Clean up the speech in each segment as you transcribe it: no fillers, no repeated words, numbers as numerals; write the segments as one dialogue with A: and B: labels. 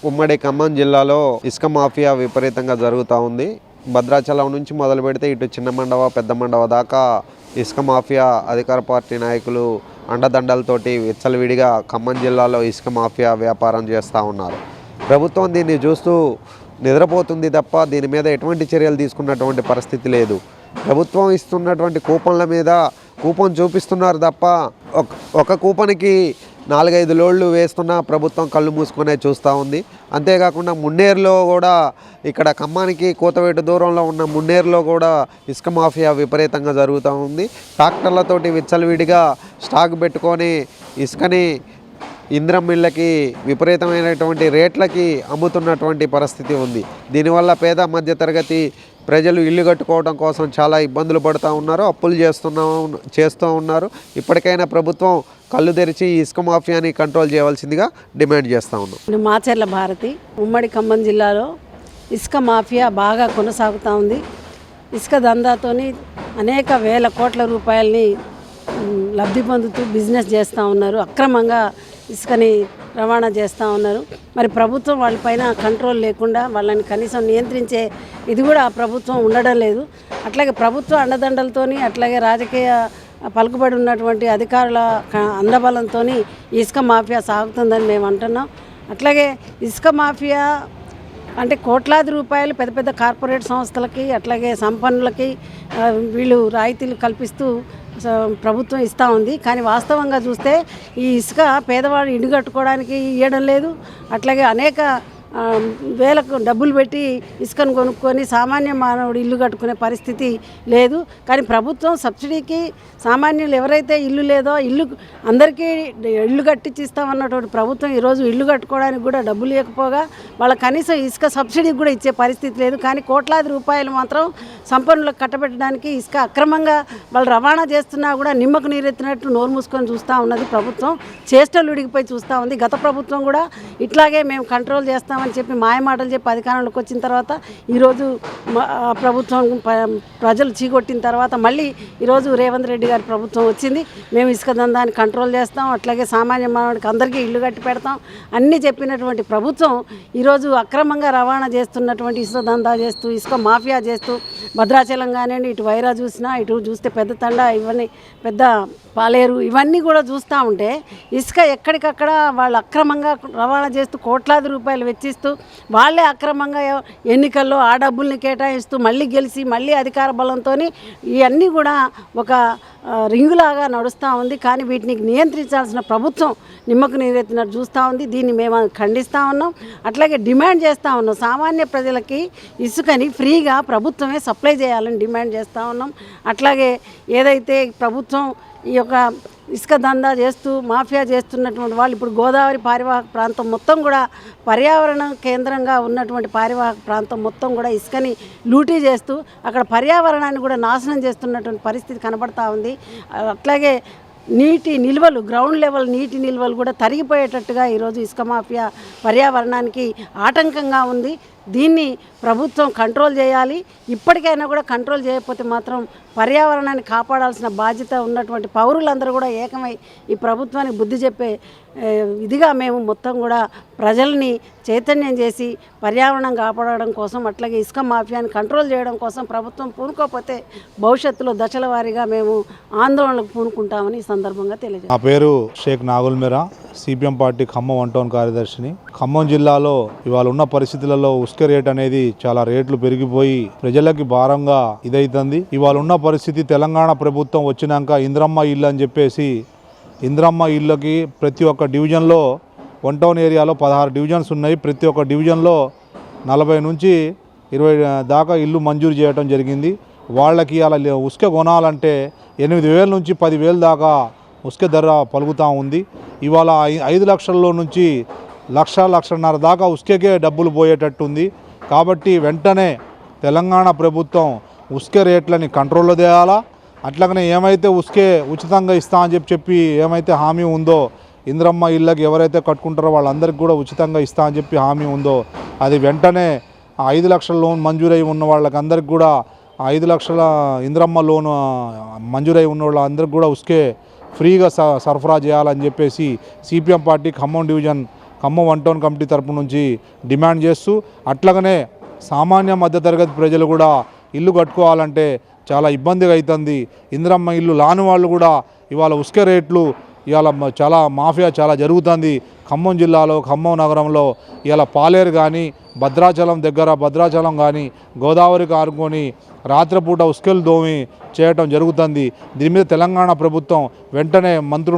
A: ఉమ్మడి ఖమ్మం జిల్లాలో ఇసుక మాఫియా విపరీతంగా జరుగుతూ ఉంది. భద్రాచలం నుంచి మొదలు పెడితే ఇటు చిన్న మండవ పెద్ద మండవ దాకా ఇసుక మాఫియా అధికార పార్టీ నాయకులు అండదండలతోటి విచ్చలవిడిగా ఖమ్మం జిల్లాలో ఇసుక మాఫియా వ్యాపారం చేస్తూ ఉన్నారు. ప్రభుత్వం దీన్ని చూస్తూ నిద్రపోతుంది తప్ప దీని మీద ఎటువంటి చర్యలు తీసుకున్నటువంటి పరిస్థితి లేదు. ప్రభుత్వం ఇస్తున్నటువంటి కూపన్ల మీద కూపన్ చూపిస్తున్నారు తప్ప ఒక కూపన్కి 4-5 లోడ్లు వేస్తున్న ప్రభుత్వం కళ్ళు మూసుకునే చూస్తూ ఉంది. అంతేకాకుండా మున్నేరులో కూడా ఇక్కడ ఖమ్మానికి కూతవేటు దూరంలో ఉన్న మున్నేరులో కూడా ఇసుక మాఫియా విపరీతంగా జరుగుతూ ఉంది. ట్రాక్టర్లతోటి విచ్చలవిడిగా స్టాక్ పెట్టుకొని ఇసుకని ఇంద్రం మిల్లకి విపరీతమైనటువంటి రేట్లకి అమ్ముతున్నటువంటి పరిస్థితి ఉంది. దీనివల్ల పేద మధ్యతరగతి ప్రజలు ఇల్లు కట్టుకోవడం కోసం చాలా ఇబ్బందులు పడుతూ ఉన్నారు, అప్పులు చేస్తూ ఉన్నారు. ఇప్పటికైనా ప్రభుత్వం కళ్ళు తెరిచి ఇసుక మాఫియాని కంట్రోల్ చేయవలసిందిగా డిమాండ్ చేస్తూ ఉన్నాం.
B: మాచర్ల భారతి ఉమ్మడి ఖమ్మం జిల్లాలో ఇసుక మాఫియా బాగా కొనసాగుతూ ఉంది. ఇసుక దందాతోని అనేక వేల కోట్ల రూపాయలని లబ్ధి పొందుతూ బిజినెస్ చేస్తూ ఉన్నారు. అక్రమంగా ఇసుకని రవాణా చేస్తూ ఉన్నారు. మరి ప్రభుత్వం వాళ్ళపైన కంట్రోల్ లేకుండా వాళ్ళని కనీసం నియంత్రించే ఇది కూడా ప్రభుత్వం ఉండడం లేదు. అట్లాగే ప్రభుత్వ అండదండలతోని అట్లాగే రాజకీయ పలుకుబడి ఉన్నటువంటి అధికారుల అందబలంతో ఇసుక మాఫియా సాగుతుందని మేము అంటున్నాం. అట్లాగే ఇసుక మాఫియా అంటే కోట్లాది రూపాయలు పెద్ద పెద్ద కార్పొరేట్ సంస్థలకి అట్లాగే సంపన్నులకి వీళ్ళు రాయితీలు కల్పిస్తూ ప్రభుత్వం ఇస్తూ ఉంది. కానీ వాస్తవంగా చూస్తే ఈ ఇసుక పేదవాడు ఇల్లు కట్టుకోవడానికి ఇవ్వడం లేదు. అట్లాగే అనేక వేలకు డబ్బులు పెట్టి ఇసుకను కొనుక్కొని సామాన్య మానవుడు ఇల్లు కట్టుకునే పరిస్థితి లేదు. కానీ ప్రభుత్వం సబ్సిడీకి సామాన్యులు ఎవరైతే ఇల్లు లేదో ఇల్లు అందరికీ ఇల్లు కట్టించి ఇస్తామన్నటువంటి ప్రభుత్వం ఈరోజు ఇల్లు కట్టుకోవడానికి కూడా డబ్బులు లేకపోగా వాళ్ళ కనీసం ఇసుక సబ్సిడీకి కూడా ఇచ్చే పరిస్థితి లేదు. కానీ కోట్లాది రూపాయలు మాత్రం సంపన్నులకు కట్టబెట్టడానికి ఇసుక అక్రమంగా వాళ్ళు రవాణా చేస్తున్నా కూడా నిమ్మకు నీరెత్తినట్టు నోరు మూసుకొని చూస్తూ ఉన్నది ప్రభుత్వం. చేష్టలు విడిగిపోయి చూస్తూ ఉంది. గత ప్రభుత్వం కూడా ఇట్లాగే మేము కంట్రోల్ చేస్తామని చెప్పి మాయమాటలు చెప్పి అధికారంలోకి వచ్చిన తర్వాత ఈరోజు ప్రభుత్వం ప్రజలు చీకొట్టిన తర్వాత మళ్ళీ ఈరోజు రేవంత్ రెడ్డి గారి ప్రభుత్వం వచ్చింది. మేము ఇసుక దందాన్ని కంట్రోల్ చేస్తాం, అట్లాగే సామాన్య మానవుడికి అందరికీ ఇల్లు కట్టి పెడతాం అన్నీ చెప్పినటువంటి ప్రభుత్వం ఈరోజు అక్రమంగా రవాణా చేస్తున్నటువంటి ఇసుక దందా చేస్తూ ఇసుక మాఫియా చేస్తూ భద్రాచలం కానివ్వండి, ఇటు వైరా చూసినా ఇటు చూస్తే పెద్ద తండ ఇవన్నీ పెద్ద పాలేరు ఇవన్నీ కూడా చూస్తూ ఉంటే ఇసుక ఎక్కడికక్కడ వాళ్ళు అక్రమంగా రవాణా చేస్తూ కోట్లాది రూపాయలు వెచ్చిస్తూ వాళ్ళే అక్రమంగా ఎన్నికల్లో ఆ డబ్బుల్ని కేటాయిస్తూ మళ్ళీ గెలిచి మళ్ళీ అధికార బలంతో ఇవన్నీ కూడా ఒక రింగులాగా నడుస్తూ ఉంది. కానీ వీటిని నియంత్రించాల్సిన ప్రభుత్వం నిమ్మకు నీరెత్తినట్టు చూస్తూ ఉంది. దీన్ని మేము ఖండిస్తూ ఉన్నాం. అట్లాగే డిమాండ్ చేస్తూ ఉన్నాం. సామాన్య ప్రజలకి ఇసుకని ఫ్రీగా ప్రభుత్వమే సప్లై చేయాలని డిమాండ్ చేస్తూ ఉన్నాం. అట్లాగే ఏదైతే ప్రభుత్వం ఈ యొక్క ఇసుక దందా చేస్తూ మాఫియా చేస్తున్నటువంటి వాళ్ళు ఇప్పుడు గోదావరి పారివాహక ప్రాంతం మొత్తం కూడా పర్యావరణ కేంద్రంగా ఉన్నటువంటి పారివాహక ప్రాంతం మొత్తం కూడా ఇసుకని లూటీ చేస్తూ అక్కడ పర్యావరణాన్ని కూడా నాశనం చేస్తున్నటువంటి పరిస్థితి కనబడతా ఉంది. అట్లాగే నీటి నిల్వలు గ్రౌండ్ లెవెల్ నీటి నిల్వలు కూడా తరిగిపోయేటట్టుగా ఈరోజు ఇసుక మాఫియా పర్యావరణానికి ఆటంకంగా ఉంది. దీన్ని ప్రభుత్వం కంట్రోల్ చేయాలి. ఇప్పటికైనా కూడా కంట్రోల్ చేయకపోతే మాత్రం పర్యావరణాన్ని కాపాడాల్సిన బాధ్యత ఉన్నటువంటి పౌరులందరూ కూడా ఏకమై ఈ ప్రభుత్వానికి బుద్ధి చెప్పే ఇదిగా మేము మొత్తం కూడా ప్రజల్ని చైతన్యం చేసి పర్యావరణం కాపాడడం కోసం అట్లాగే ఇసుక మాఫియాని కంట్రోల్ చేయడం కోసం ప్రభుత్వం పూనుకోకపోతే భవిష్యత్తులో దశల వారీగా మేము ఆందోళనకు పూనుకుంటామని ఈ సందర్భంగా తెలియజేస్తాం.
C: నా పేరు Shaik Nagul Meera, CPM party Khammam 1 town కార్యదర్శిని. ఖమ్మం జిల్లాలో ఇవాళ ఉన్న పరిస్థితులలో ఉసుక రేట్ అనేది చాలా రేట్లు పెరిగిపోయి ప్రజలకి భారంగా ఇదైతుంది. ఇవాళ ఉన్న పరిస్థితి తెలంగాణ ప్రభుత్వం వచ్చినాక ఇంద్రమ్మ ఇల్లు అని చెప్పేసి ఇంద్రమ్మ ఇళ్ళకి ప్రతి ఒక్క డివిజన్లో 1 టౌన్ ఏరియాలో 16 డివిజన్స్ ఉన్నాయి. ప్రతి ఒక్క డివిజన్లో 40 నుంచి 20 దాకా ఇల్లు మంజూరు చేయడం జరిగింది. వాళ్ళకి అలా ఉసుక కొనాలంటే 8,000 నుంచి 10,000 దాకా ఉసుక ధర పలుకుతూ ఉంది. ఇవాళ 5 లక్షల్లో నుంచి 1,00,000-1,50,000 దాకా ఉసుకకే డబ్బులు పోయేటట్టుంది. కాబట్టి వెంటనే తెలంగాణ ప్రభుత్వం ఉసుక రేట్లని కంట్రోల్లో తేయాలా. అట్లాగనే ఏమైతే ఉసుకే ఉచితంగా ఇస్తా అని చెప్పి ఏమైతే హామీ ఉందో ఇంద్రమ్మ ఇళ్ళకి ఎవరైతే కట్టుకుంటారో వాళ్ళందరికీ కూడా ఉచితంగా ఇస్తా అని చెప్పి హామీ ఉందో అది వెంటనే 5 లక్షల లోన్ మంజూరై ఉన్న వాళ్ళకి అందరికి కూడా 5 లక్షల ఇంద్రమ్మ లోన్ మంజూరై ఉన్న వాళ్ళందరికీ కూడా ఉసుకే ఫ్రీగా సరఫరా చేయాలని చెప్పేసి CPM party Khammam division Khammam 1 town committee తరపు నుంచి డిమాండ్ చేస్తూ, అట్లాగనే సామాన్య మధ్యతరగతి ప్రజలు కూడా ఇల్లు కట్టుకోవాలంటే చాలా ఇబ్బందిగా అవుతుంది. ఇందిరమ్మ ఇల్లు లాని వాళ్ళు కూడా ఇవాళ ఉసుక రేట్లు ఇవాళ చాలా మాఫియా చాలా జరుగుతుంది. ఖమ్మం జిల్లాలో, ఖమ్మం నగరంలో ఇవాళ పాలేరు కానీ, భద్రాచలం దగ్గర భద్రాచలం కానీ గోదావరికి ఆనుకొని రాత్రిపూట ఉసుకలు దోమి చేయటం జరుగుతుంది. దీని మీద తెలంగాణ ప్రభుత్వం వెంటనే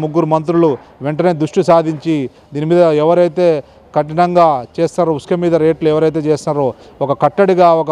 C: ముగ్గురు మంత్రులు వెంటనే దృష్టి సాధించి దీని మీద ఎవరైతే కఠినంగా చేస్తారో, ఉసుక మీద రేట్లు ఎవరైతే చేస్తారో ఒక కట్టడిగా ఒక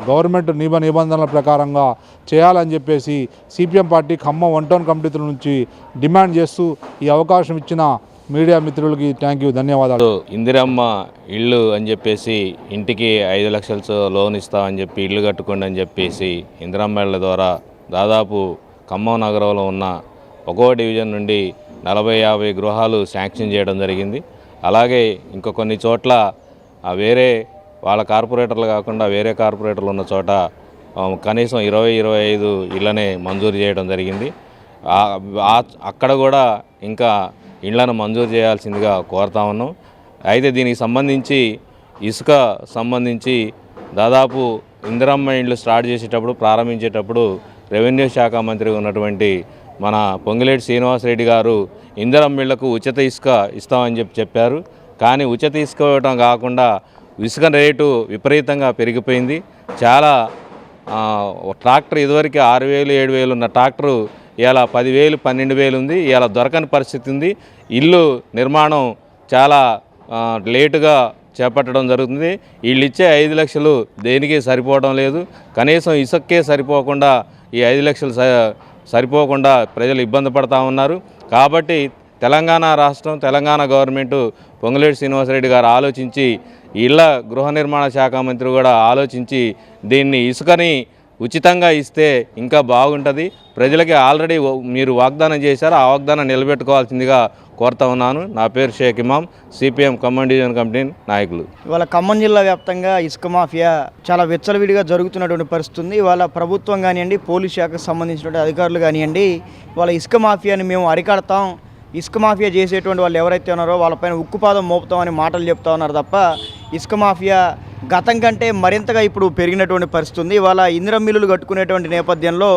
C: గవర్నమెంట్ నిబంధనల ప్రకారంగా చేయాలని చెప్పేసి CPM party Khammam 1 town committee నుంచి డిమాండ్ చేస్తూ ఈ అవకాశం ఇచ్చిన మీడియా మిత్రులకి థ్యాంక్ యూ, ధన్యవాదాలు.
D: ఇందిరమ్మ ఇల్లు అని చెప్పేసి ఇంటికి 5 లక్షల లోన్ ఇస్తామని చెప్పి ఇల్లు కట్టుకోండి అని చెప్పేసి ఇందిరమ్మ ఇళ్ళ ద్వారా దాదాపు ఖమ్మం నగరంలో ఉన్న 1వ డివిజన్ నుండి 40-50 గృహాలు శాంక్షన్ చేయడం జరిగింది. అలాగే ఇంకా కొన్ని చోట్ల వేరే వాళ్ళ కార్పొరేటర్లు కాకుండా వేరే కార్పొరేటర్లు ఉన్న చోట కనీసం 20-25 ఇళ్ళనే మంజూరు చేయడం జరిగింది. అక్కడ కూడా ఇంకా ఇళ్లను మంజూరు చేయాల్సిందిగా కోరుతా ఉన్నాం. అయితే దీనికి సంబంధించి ఇసుక సంబంధించి దాదాపు ఇందిరమ్మ ఇండ్లు స్టార్ట్ చేసేటప్పుడు ప్రారంభించేటప్పుడు రెవెన్యూ శాఖ మంత్రి ఉన్నటువంటి మన పొంగిలేటి శ్రీనివాసరెడ్డి గారు ఇందిరమ్మ ఇళ్లకు ఉచిత ఇసుక ఇస్తామని చెప్పారు. కానీ ఉచిత ఇసుక ఇవ్వడం కాకుండా ఇసుక రేటు విపరీతంగా పెరిగిపోయింది. చాలా ట్రాక్టర్ ఇదివరకు 6,000-7,000 ఉన్న ట్రాక్టరు ఇలా 10,000-12,000 ఉంది. ఇలా దొరకని పరిస్థితి ఉంది. ఇల్లు నిర్మాణం చాలా లేటుగా చేపట్టడం జరుగుతుంది. వీళ్ళు ఇచ్చే 5 లక్షలు దేనికి సరిపోవడం లేదు. కనీసం ఇసుకే సరిపోకుండా ఈ 5 లక్షలు సరిపోకుండా ప్రజలు ఇబ్బంది పడుతూ ఉన్నారు. కాబట్టి తెలంగాణ రాష్ట్రం, తెలంగాణ గవర్నమెంటు పొంగులేటి శ్రీనివాసరెడ్డి గారు ఆలోచించి, ఇళ్ళ గృహ నిర్మాణ శాఖ మంత్రి కూడా ఆలోచించి దీన్ని ఇసుకని ఉచితంగా ఇస్తే ఇంకా బాగుంటుంది. ప్రజలకి ఆల్రెడీ మీరు వాగ్దానం చేశారు, ఆ వాగ్దానం నిలబెట్టుకోవాల్సిందిగా కోరుతా ఉన్నాను. నా పేరు షేక్ ఇమాం, సిపిఎం ఖమ్మం డివిజన్ కమిటీ నాయకులు.
E: ఇవాళ ఖమ్మం జిల్లా వ్యాప్తంగా ఇసుక మాఫియా చాలా విచ్చలవిడిగా జరుగుతున్నటువంటి పరిస్థితి ఉంది. ఇవాళ ప్రభుత్వం కానివ్వండి, పోలీస్ శాఖకు సంబంధించినటువంటి అధికారులు కానివ్వండి, ఇవాళ ఇసుక మాఫియాని మేము అరికడతాం, ఇసుక మాఫియా చేసేటువంటి వాళ్ళు ఎవరైతే ఉన్నారో వాళ్ళపైన ఉక్కుపాదం మోపుతామని మాటలు చెప్తా ఉన్నారు తప్ప ఇసుక మాఫియా గతం కంటే మరింతగా ఇప్పుడు పెరిగినటువంటి పరిస్థితి ఉంది. ఇవాళ ఇందిరమ్మ ఇల్లులు కట్టుకునేటువంటి నేపథ్యంలో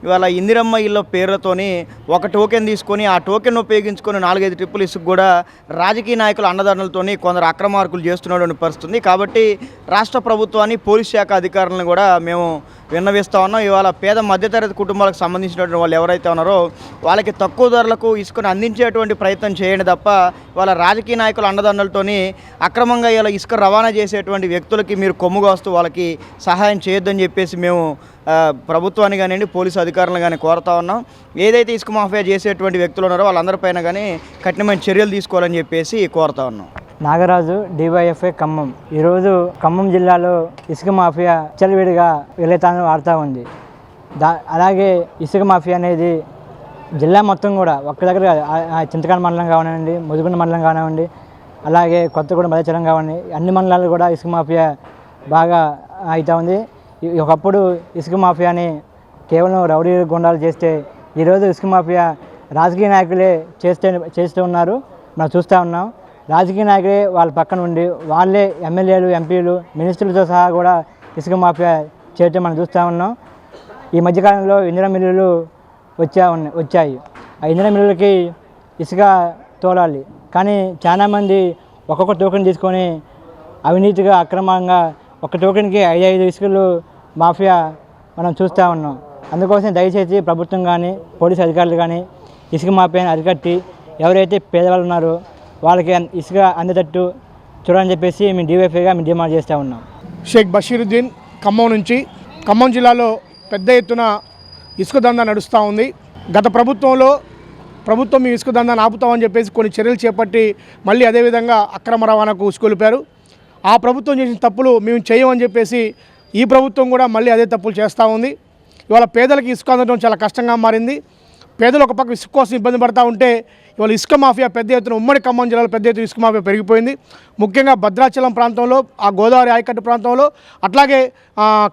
E: ఇవాళ ఇందిరమ్మ ఇళ్ళ పేర్లతోని ఒక టోకెన్ తీసుకొని ఆ టోకెన్ ఉపయోగించుకొని 4-5 ట్రిప్పులు ఇసుకు కూడా రాజకీయ నాయకుల అండదండలతోని కొందరు అక్రమార్కులు చేస్తున్నటువంటి పరిస్థితి ఉంది. కాబట్టి రాష్ట్ర ప్రభుత్వాన్ని, పోలీస్ శాఖ అధికారులను కూడా మేము విన్నవిస్తూ ఉన్నాం. ఇవాళ పేద మధ్యతరగతి కుటుంబాలకు సంబంధించినటువంటి వాళ్ళు ఎవరైతే ఉన్నారో వాళ్ళకి తక్కువ ధరలకు ఇసుకను అందించేటువంటి ప్రయత్నం చేయండి తప్ప వాళ్ళ రాజకీయ నాయకుల అండదండలతోని అక్రమంగా ఇలా ఇసుక రవాణా చేసేటువంటి వ్యక్తులకి మీరు కొమ్ముగా వస్తూ వాళ్ళకి సహాయం చేయొద్దని చెప్పేసి మేము ప్రభుత్వాన్ని కానివ్వండి, పోలీసు అధికారులను కానీ కోరుతా ఉన్నాం. ఏదైతే ఇసుక మాఫియా చేసేటువంటి వ్యక్తులు ఉన్నారో వాళ్ళందరిపైన కానీ కఠినమైన చర్యలు తీసుకోవాలని చెప్పేసి కోరుతా ఉన్నాం.
F: నాగరాజు, డివైఎఫ్ఐ ఖమ్మం. ఈరోజు ఖమ్మం జిల్లాలో ఇసుక మాఫియా విచ్చలవిడిగా విలేతాన్ని వాడుతూ ఉంది. అలాగే ఇసుక మాఫియా అనేది జిల్లా మొత్తం కూడా ఒక్క దగ్గర చింతకాడ మండలం కానివ్వండి, ముదిగుండ మండలం కానివ్వండి, అలాగే కొత్తగూడెం భద్రాచలం కానివ్వండి, అన్ని మండలాలు కూడా ఇసుక మాఫియా బాగా అవుతూ ఉంది. ఒకప్పుడు ఇసుక మాఫియాని కేవలం రౌడీ గుండాలు చేస్తే ఈరోజు ఇసుక మాఫియా రాజకీయ నాయకులే చేస్తూ ఉన్నారు. మనం చూస్తూ ఉన్నాం. రాజకీయ నాయకులే వాళ్ళ పక్కన ఉండి వాళ్ళే ఎమ్మెల్యేలు, ఎంపీలు, మినిస్టర్లతో సహా కూడా ఇసుక మాఫియా చేయటం మనం చూస్తూ ఉన్నాం. ఈ మధ్యకాలంలో ఇందిరమ్మ ఇల్లులు వచ్చాయి. ఆ ఇందిరమ్మ ఇల్లులకి ఇసుక తోలాలి, కానీ చాలామంది ఒక్కొక్క టోకెన్ తీసుకొని అవినీతిగా, అక్రమంగా ఒక టోకెన్కి 5 ఇసుకలు మాఫియా మనం చూస్తూ ఉన్నాం. అందుకోసం దయచేసి ప్రభుత్వం కానీ, పోలీసు అధికారులు కానీ ఇసుక మాఫియాని అరికట్టి ఎవరైతే పేదవాళ్ళు ఉన్నారో వాళ్ళకి ఇసుక అందేటట్టు చూడాలని చెప్పేసి మేము డివైఎఫ్ఐగా మేము డిమాండ్ చేస్తూ ఉన్నాం.
G: షేక్ బషీరుద్దీన్, ఖమ్మం నుంచి. ఖమ్మం జిల్లాలో పెద్ద ఎత్తున ఇసుక దందా నడుస్తూ ఉంది. గత ప్రభుత్వం ఈ ఇసుక దందాన్ని ఆపుతామని చెప్పేసి కొన్ని చర్యలు చేపట్టి మళ్ళీ అదేవిధంగా అక్రమ రవాణాకు ఉసుకొలిపారు. ఆ ప్రభుత్వం చేసిన తప్పులు మేము చేయమని చెప్పేసి ఈ ప్రభుత్వం కూడా మళ్ళీ అదే తప్పులు చేస్తూ ఉంది. ఇవాళ పేదలకు ఇసుక అందడం చాలా కష్టంగా మారింది. పేదలు ఒక పక్క ఇసుక కోసం ఇబ్బంది పడుతూ ఉంటే ఇవాళ ఇసుక మాఫియా పెద్ద ఎత్తున ఉమ్మడి ఖమ్మం జిల్లాలో పెద్ద ఎత్తున ఇసుక మాఫియా పెరిగిపోయింది. ముఖ్యంగా భద్రాచలం ప్రాంతంలో, ఆ గోదావరి ఆయకట్టు ప్రాంతంలో, అట్లాగే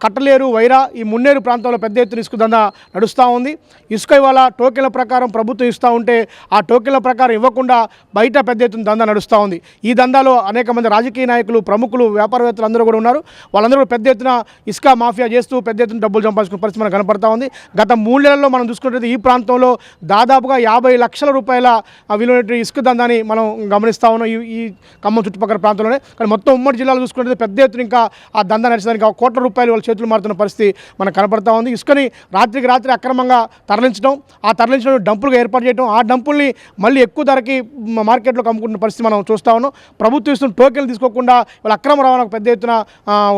G: కట్టలేరు, వైరా, ఈ మున్నేరు ప్రాంతంలో పెద్ద ఎత్తున ఇసుక దందా నడుస్తూ ఉంది. ఇసుక ఇవాళ టోకెన్ల ప్రకారం ప్రభుత్వం ఇస్తూ ఉంటే ఆ టోకెన్ల ప్రకారం ఇవ్వకుండా బయట పెద్ద ఎత్తున దందా నడుస్తూ ఉంది. ఈ దందాలో అనేక మంది రాజకీయ నాయకులు, ప్రముఖులు, వ్యాపారవేత్తలు అందరూ కూడా ఉన్నారు. వాళ్ళందరూ పెద్ద ఎత్తున ఇసుక మాఫియా చేస్తూ పెద్ద ఎత్తున డబ్బులు సంపాదించుకునే పరిస్థితి మనకు కనపడతా ఉంది. గత 3 నెలల్లో మనం చూసుకుంటే ఈ ప్రాంతంలో దాదాపుగా 50 లక్షల రూపాయల విలువైన ఇసుక దందాని మనం గమనిస్తూ ఉన్నాం ఈ ఖమ్మం చుట్టుపక్కల ప్రాంతంలోనే. కానీ మొత్తం ఉమ్మడి జిల్లాలో చూసుకుంటే పెద్ద ఎత్తున ఇంకా ఆ దందా నడిచడానికి కోట్ల రూపాయలు వాళ్ళ చేతులు మారుతున్న పరిస్థితి మనకు కనపడతా ఉంది. ఇసుకని రాత్రికి రాత్రి అక్రమంగా తరలించడం, ఆ తరలించడం డంపులుగా ఏర్పాటు చేయడం, ఆ డంపుల్ని మళ్ళీ ఎక్కువ ధరకి మార్కెట్లోకి అమ్ముకుంటున్న పరిస్థితి మనం చూస్తూ ఉన్నాం. ప్రభుత్వం ఇస్తున్న టోకెన్లు తీసుకోకుండా వాళ్ళ అక్రమ రవాణాకు పెద్ద ఎత్తున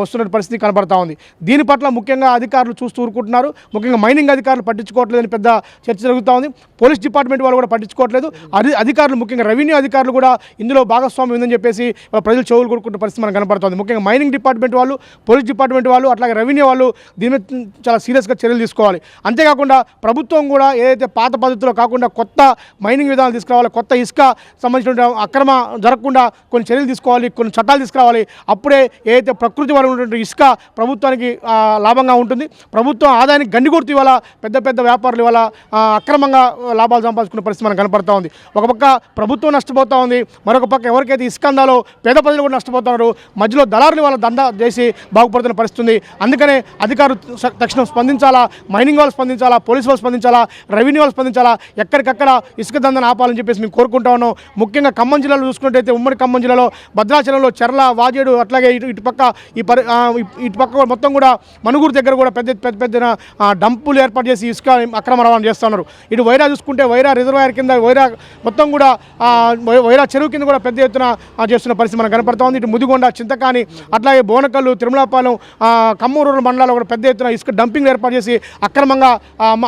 G: వస్తున్న పరిస్థితి కనపడతా ఉంది. దీని పట్ల ముఖ్యంగా అధికారులు చూస్తూ ఊరుకుంటున్నారు. ముఖ్యంగా మైనింగ్ అధికారులు పట్టించుకోవట్లేదని పెద్ద చర్చ జరుగుతూ ఉంది. పోలీస్ డిపార్ట్మెంట్ వాళ్ళు కూడా పట్టించుకోవట్లేదు. అధికారులు, ముఖ్యంగా రెవెన్యూ అధికారులు కూడా ఇందులో భాగస్వామ్యం ఉందని చెప్పేసి ప్రజలు చెవులు కొడుకుంటున్న పరిస్థితి మనకు కనపడుతుంది. ముఖ్యంగా మైనింగ్ డిపార్ట్మెంట్ వాళ్ళు, పోలీస్ డిపార్ట్మెంట్ వాళ్ళు, అట్లాగే రెవెన్యూ వాళ్ళు దీని మీద చాలా సీరియస్గా చర్యలు తీసుకోవాలి. అంతేకాకుండా ప్రభుత్వం కూడా ఏదైతే పాత పద్ధతిలో కాకుండా కొత్త మైనింగ్ విధానాలు తీసుకురావాలి, కొత్త ఇసుక సంబంధించిన అక్రమ జరగకుండా కొన్ని చర్యలు తీసుకోవాలి, కొన్ని చట్టాలు తీసుకురావాలి. అప్పుడే ఏదైతే ప్రకృతి వల్ల ఉన్నటువంటి ఇసుక ప్రభుత్వానికి లాభంగా ఉంటుంది. ప్రభుత్వం ఆదాయానికి గండికొడుతూ ఇవాళ పెద్ద పెద్ద వ్యాపారులు ఇవాళ అక్రమంగా లాభాలు సంపాదించుకున్న పరిస్థితి మనకు కనపడతా ఉంది. ఒక పక్క ప్రభుత్వం నష్టపోతూ ఉంది, మరొక పక్క ఎవరికైతే ఇసుక అందాలో పేద ప్రజలు కూడా నష్టపోతున్నారు. మధ్యలో దళారులు వాళ్ళ దందా చేసి బాగుపడుతున్న పరిస్థితి ఉంది. అందుకనే అధికారులు తక్షణం స్పందించాలా, మైనింగ్ వాళ్ళు స్పందించాలా, పోలీసు వాళ్ళు స్పందించాలా, రెవెన్యూ వాళ్ళు స్పందించాలా, ఎక్కడికక్కడ ఇసుక దందాను ఆపాలని చెప్పేసి మేము కోరుకుంటా ఉన్నాం. ముఖ్యంగా ఖమ్మం జిల్లాలో చూసుకున్నట్టయితే ఉమ్మడి ఖమ్మం జిల్లాలో భద్రాచలంలో చెర్ల, వాజేడు, అట్లాగే ఇటుపక్క ఇటుపక్క మొత్తం కూడా మనుగురు దగ్గర కూడా పెద్ద డంపులు ఏర్పాటు చేసి ఇసుక అక్రమ రవాణా చేస్తున్నారు. ఇటు వైరా చూసుకుంటే వైరా రిజర్వాయర్ కింద వైరా మొత్తం కూడా వైరా చెరువు కింద కూడా పెద్ద ఎత్తున చేస్తున్న పరిస్థితి మనకు కనపడతా ఉంది. ఇటు ముదిగొండ, చింతకాని, అట్లాగే బోనకల్లు, తిరుమలపాలెం, ఖమ్మం రూరల్ మండలాల్లో కూడా పెద్ద ఎత్తున ఇసుక డంపింగ్ ఏర్పాటు చేసి అక్రమంగా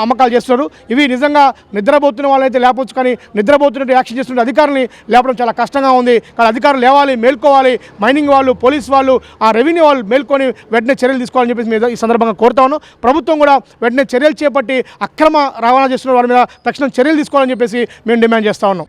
G: అమ్మకాలు చేస్తున్నారు. ఇవి నిజంగా నిద్రపోతున్న వాళ్ళైతే లేపొచ్చు, కానీ నిద్రపోతున్నట్టు యాక్షన్ చేస్తుంటే అధికారులని లేపడం చాలా కష్టంగా ఉంది. కానీ అధికారులు లేవాలి, మేల్కోవాలి. మైనింగ్ వాళ్ళు, పోలీసు వాళ్ళు, రెవెన్యూ వాళ్ళు మేల్కొని వెంటనే చర్యలు తీసుకోవాలని చెప్పేసి మేము ఈ సందర్భంగా కోరుతా ఉన్నాం. ప్రభుత్వం కూడా వెంటనే చర్యలు చేపట్టి అక్రమ రవాణా చేస్తున్న వారి మీద తక్షణం చర్యలు తీసుకోవాలని చెప్పేసి మేము డిమాండ్ చేస్తూ ఉన్నాం.